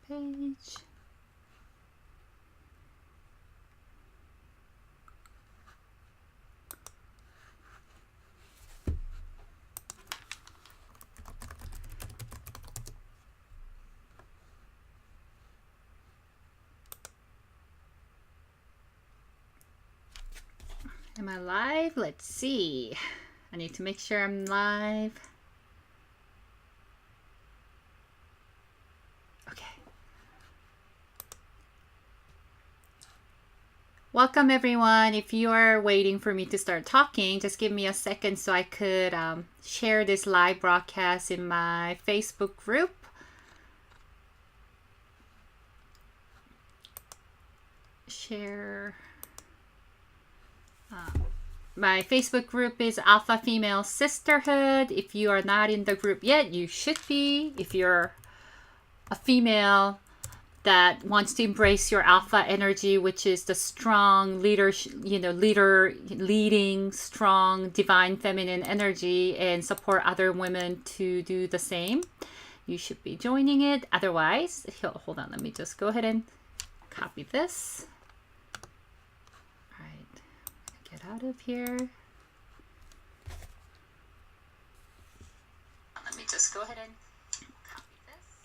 page. Am I live? Let's see. I need to make sure I'm live. Okay. Welcome everyone. If you are waiting for me to start talking, just give me a second so I could share this live broadcast in my Facebook group. Share. My Facebook group is Alpha Female Sisterhood. If you are not in the group yet, you should be. If you're a female that wants to embrace your alpha energy, which is the strong leading, strong, divine feminine energy, and support other women to do the same, you should be joining it. Otherwise, hold on, let me just go ahead and copy this. Get out of here. Let me just go ahead and copy this.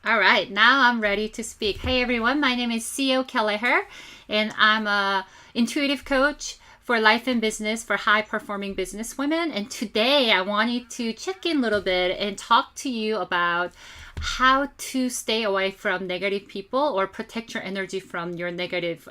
All right, now I'm ready to speak. Hey everyone, my name is CEO Kelleher, and I'm a intuitive coach for life and business for high-performing business women. And today I wanted to check in a little bit and talk to you about how to stay away from negative people or protect your energy from your negative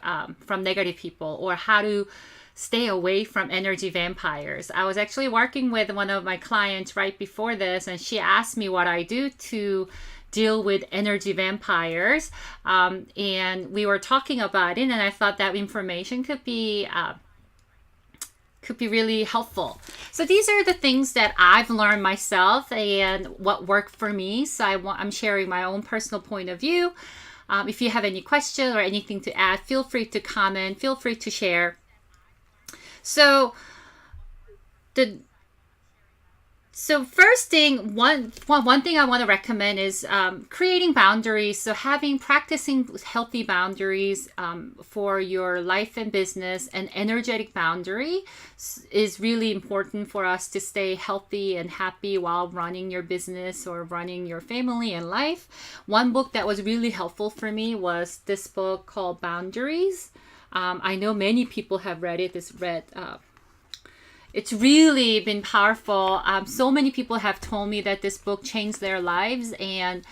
people, or how to stay away from energy vampires. I was actually working with one of my clients right before this, and she asked me what I do to deal with energy vampires. And we were talking about it, and I thought that information could be really helpful. So these are the things that I've learned myself and what worked for me. So I'm sharing my own personal point of view. If you have any questions or anything to add, feel free to comment, feel free to share. So first thing, one thing I want to recommend is creating boundaries. So practicing healthy boundaries for your life and business, and energetic boundary is really important for us to stay healthy and happy while running your business or running your family and life. One book that was really helpful for me was this book called Boundaries. I know many people have read it. It's really been powerful. So many people have told me that this book changed their lives, and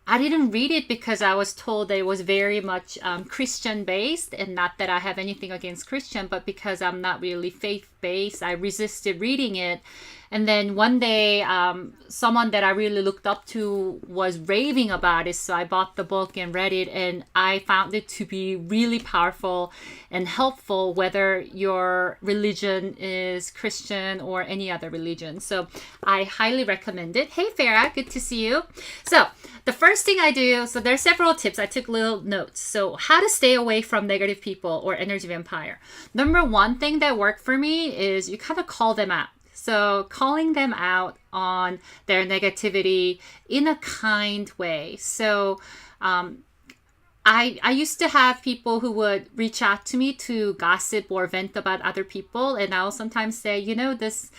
I didn't read it because I was told that it was very much Christian based, and not that I have anything against Christian, but because I'm not really faith based, I resisted reading it. And then one day, someone that I really looked up to was raving about it. So I bought the book and read it, and I found it to be really powerful and helpful, whether your religion is Christian or any other religion. So I highly recommend it. Hey Farah, good to see you. So the first thing I do, so there's several tips. I took little notes. So how to stay away from negative people or energy vampire. Number one thing that worked for me is you kind of call them out. So calling them out on their negativity in a kind way. So I used to have people who would reach out to me to gossip or vent about other people. And I'll sometimes say, this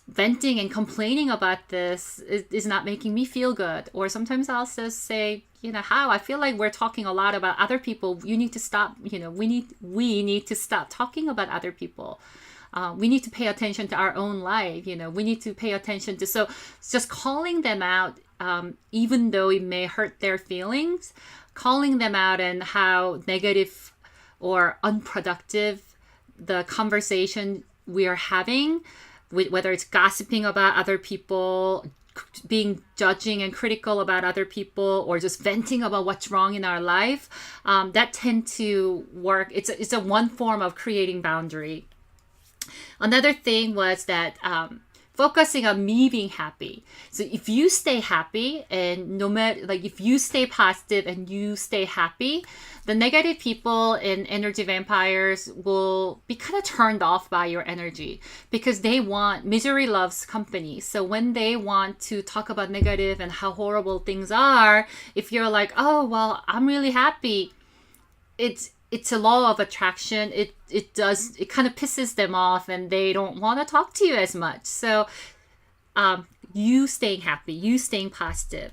venting and complaining about this is not making me feel good. Or sometimes I'll just say, how I feel like we're talking a lot about other people. You need to stop, we need to stop talking about other people. We need to pay attention to our own life. We need to pay attention to, so just calling them out, even though it may hurt their feelings, calling them out and how negative or unproductive the conversation we are having, whether it's gossiping about other people, being judging and critical about other people, or just venting about what's wrong in our life, that tend to work. It's a one form of creating boundary. Another thing was that focusing on me being happy. So if you stay happy and no matter, like if you stay positive and you stay happy, the negative people and energy vampires will be kind of turned off by your energy because they want, misery loves company. So when they want to talk about negative and how horrible things are, if you're like, oh, well, I'm really happy, it's a law of attraction. It kind of pisses them off and they don't want to talk to you as much. So you staying happy, you staying positive.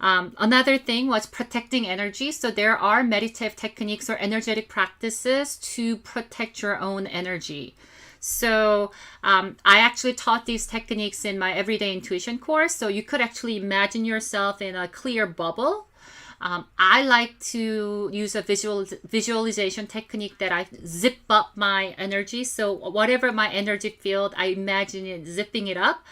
Another thing was protecting energy. So there are meditative techniques or energetic practices to protect your own energy. So I actually taught these techniques in my Everyday Intuition course. So you could actually imagine yourself in a clear bubble. I like to use a visualization technique that I zip up my energy. So whatever my energy field, I imagine it zipping it up.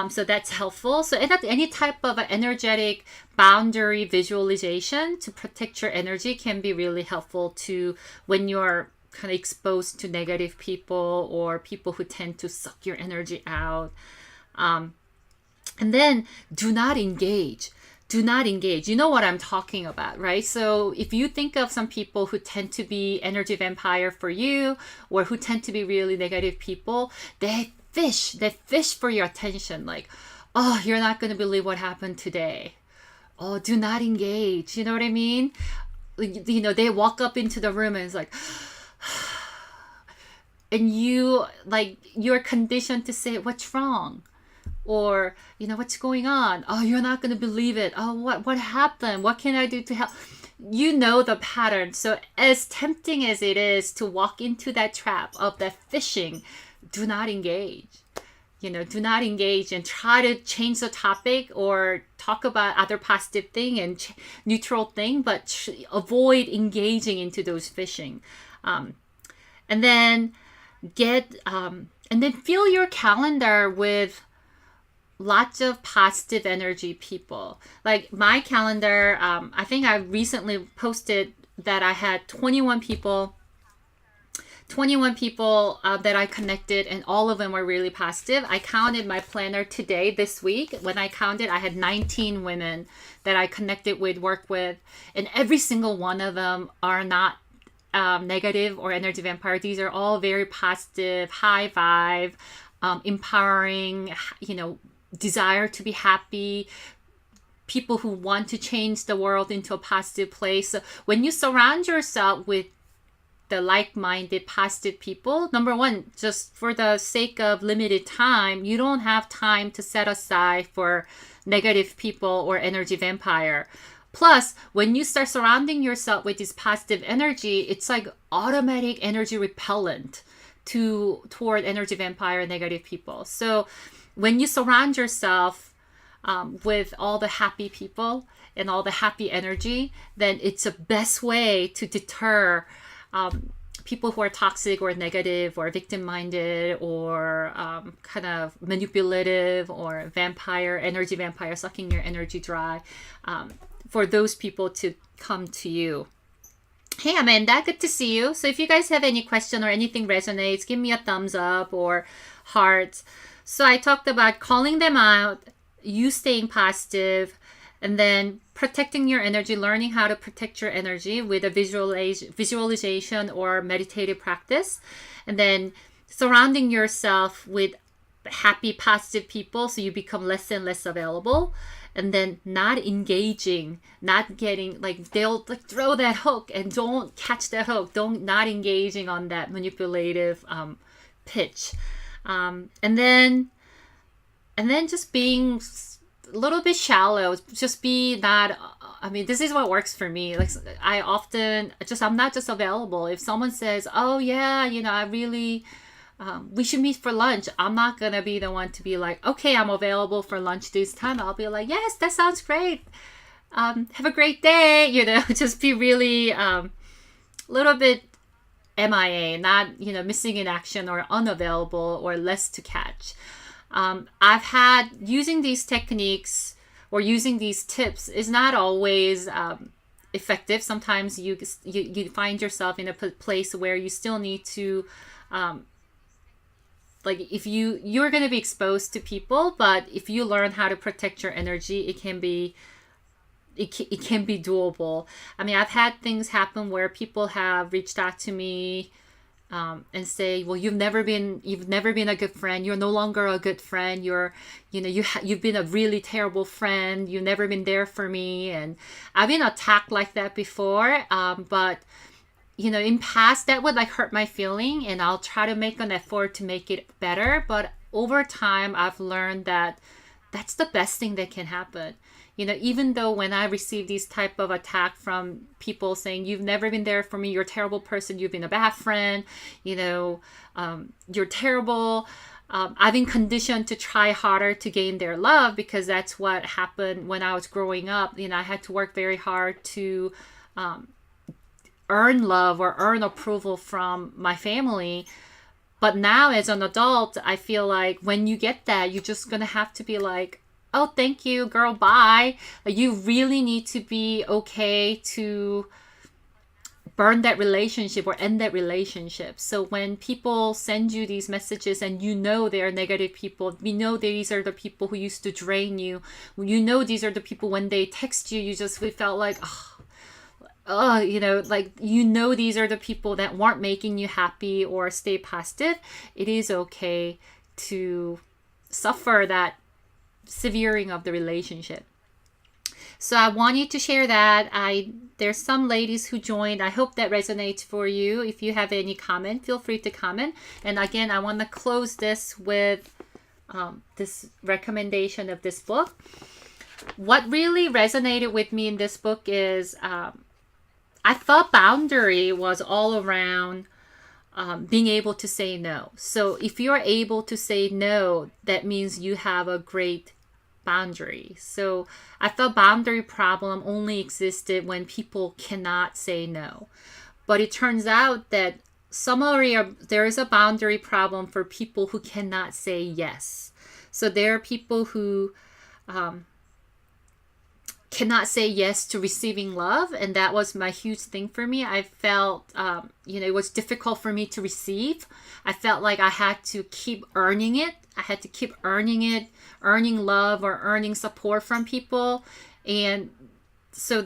So that's helpful. So any type of energetic boundary visualization to protect your energy can be really helpful to when you're kind of exposed to negative people or people who tend to suck your energy out. And then do not engage. Do not engage. You know what I'm talking about, right? So if you think of some people who tend to be energy vampire for you or who tend to be really negative people, they fish for your attention. Like, oh, you're not going to believe what happened today. Oh, do not engage. You know what I mean? You know, they walk up into the room and it's like, and you're conditioned to say, what's wrong? Or, you know, what's going on? Oh, you're not going to believe it. Oh, what happened? What can I do to help? You know the pattern. So as tempting as it is to walk into that trap of that fishing, do not engage. You know, do not engage and try to change the topic or talk about other positive thing and neutral thing, but avoid engaging into those fishing. And then fill your calendar with lots of positive energy people. Like my calendar, I think I recently posted that I had 21 people that I connected, and all of them were really positive. I counted my planner today, this week. When I counted, I had 19 women that I connected with, worked with, and every single one of them are not negative or energy vampire. These are all very positive, high vibe, empowering, you know, desire to be happy, people who want to change the world into a positive place. So when you surround yourself with the like-minded positive people, number one, just for the sake of limited time, you don't have time to set aside for negative people or energy vampire. Plus, when you start surrounding yourself with this positive energy, it's like automatic energy repellent toward energy vampire and negative people. So when you surround yourself with all the happy people and all the happy energy, then it's the best way to deter people who are toxic or negative or victim-minded or kind of manipulative or energy vampire, sucking your energy dry, for those people to come to you. Hey Amanda, good to see you. So if you guys have any question or anything resonates, give me a thumbs up or heart. So I talked about calling them out, you staying positive, and then protecting your energy, learning how to protect your energy with a visualization or meditative practice. And then surrounding yourself with happy, positive people so you become less and less available. And then not engaging, not getting, like, they'll like throw that hook and don't catch that hook. Not engaging on that manipulative pitch. And then just being a little bit shallow, just be not, I mean, this is what works for me. Like I'm not just available. If someone says, oh yeah, you know, I really, we should meet for lunch, I'm not going to be the one to be like, okay, I'm available for lunch this time. I'll be like, yes, that sounds great. Have a great day. You know, just be really a little bit MIA, not, you know, missing in action or unavailable or less to catch. I've had using these techniques or using these tips is not always effective. Sometimes you find yourself in a place where you still need to like if you're going to be exposed to people, but if you learn how to protect your energy, it can be it can be doable. I mean, I've had things happen where people have reached out to me and say, well, you've never been a good friend. You're no longer a good friend. You've been a really terrible friend. You've never been there for me. And I've been attacked like that before. But in past, that would like hurt my feeling, and I'll try to make an effort to make it better. But over time, I've learned that that's the best thing that can happen. Even though when I receive these type of attack from people saying, you've never been there for me, you're a terrible person, you've been a bad friend, you're terrible. I've been conditioned to try harder to gain their love, because that's what happened when I was growing up. I had to work very hard to earn love or earn approval from my family. But now as an adult, I feel like when you get that, you're just going to have to be like, oh, thank you, girl, bye. You really need to be okay to burn that relationship or end that relationship. So when people send you these messages and they are negative people, we know these are the people who used to drain you. These are the people when they text you, we felt like, these are the people that weren't making you happy or stay positive. It is okay to suffer that severing of the relationship. So I want you to share that. There's some ladies who joined. I hope that resonates for you. If you have any comment, feel free to comment. And again, I want to close this with this recommendation of this book. What really resonated with me in this book is I thought boundary was all around being able to say no. So if you're able to say no, that means you have a great boundary. So I thought boundary problem only existed when people cannot say no. But it turns out that there is a boundary problem for people who cannot say yes. So there are people who cannot say yes to receiving love, and that was my huge thing for me. I felt it was difficult for me to receive. I felt like I had to keep earning it. I had to keep earning love or earning support from people. And so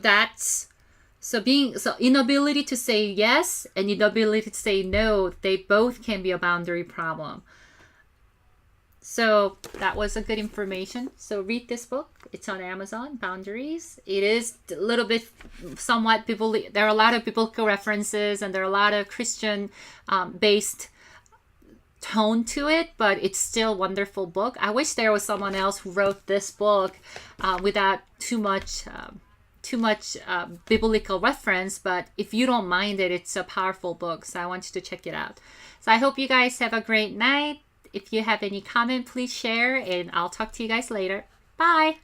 inability to say yes and inability to say no, they both can be a boundary problem. So that was a good information. So read this book. It's on Amazon, Boundaries. It is a little bit somewhat biblical. There are a lot of biblical references and there are a lot of Christian based tone to it, but it's still a wonderful book. I wish there was someone else who wrote this book without too much biblical reference, but if you don't mind it, it's a powerful book. So I want you to check it out. So I hope you guys have a great night. If you have any comment, please share, and I'll talk to you guys later. Bye.